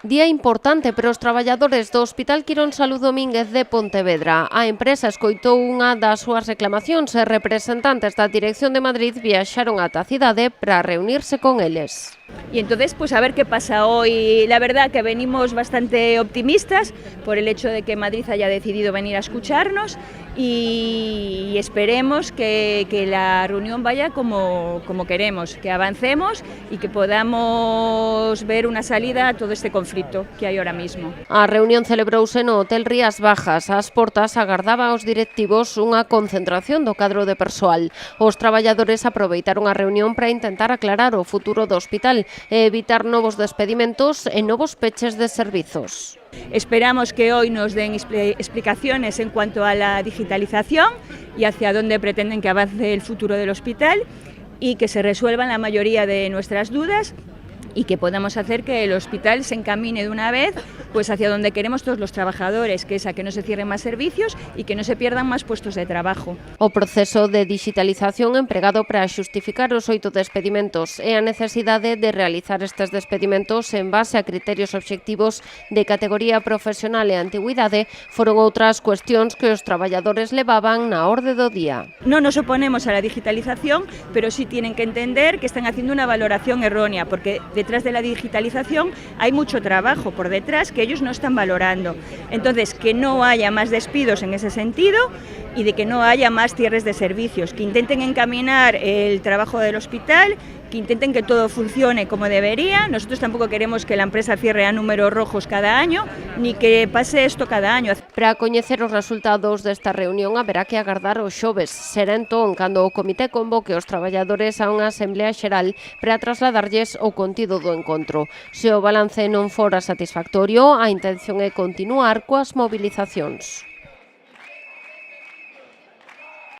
Día importante para os traballadores do Hospital Quirón Salud Domínguez de Pontevedra. A empresa escoitou unha das súas reclamacións e representantes da Dirección de Madrid viaxaron ata a cidade para reunirse con eles. Y entonces, pues a ver qué pasa hoy. La verdad que venimos bastante optimistas por el hecho de que Madrid haya decidido venir a escucharnos y esperemos que la reunión vaya como queremos, que avancemos y que podamos ver una salida a todo este conflicto que hai ahora mismo. A reunión celebrouse no Hotel Rías Bajas. Ás portas agardaba aos directivos unha concentración do cadro de persoal. Os traballadores aproveitaron a reunión para intentar aclarar o futuro do hospital e evitar novos despedimentos e novos peches de servizos. Esperamos que hoy nos den explicaciones en cuanto a la digitalización y hacia dónde pretenden que avance el futuro del hospital y que se resuelvan la mayoría de nuestras dudas y que podamos hacer que el hospital se encamine de una vez pues hacia donde queremos todos los trabajadores, que es a que no se cierren más servicios y que no se pierdan más puestos de trabajo. O proceso de digitalización empregado para xustificar os 8 despedimentos e a necesidade de realizar estes despedimentos en base a criterios obxectivos de categoría profesional e antigüidade foron outras cuestións que os traballadores levaban na orde do día. No nos oponemos a la digitalización, pero sí tienen que entender que están haciendo una valoración errónea, porque detrás de la digitalización hay mucho trabajo por detrás que ellos no están valorando. Entonces, que no haya más despidos en ese sentido y de que no haya más cierres de servicios, que intenten encaminar el trabajo del hospital, que intenten que todo funcione como debería. Nosotros tampoco queremos que la empresa cierre a números rojos cada año, ni que pase esto cada año. Para coñecer os resultados desta reunión haberá que agardar os xoves. Será entón cando o comité convoque os traballadores a unha asemblea xeral para trasladarlles o contido do encontro. Se o balance non fora satisfactorio, a intención é continuar coas movilizacións.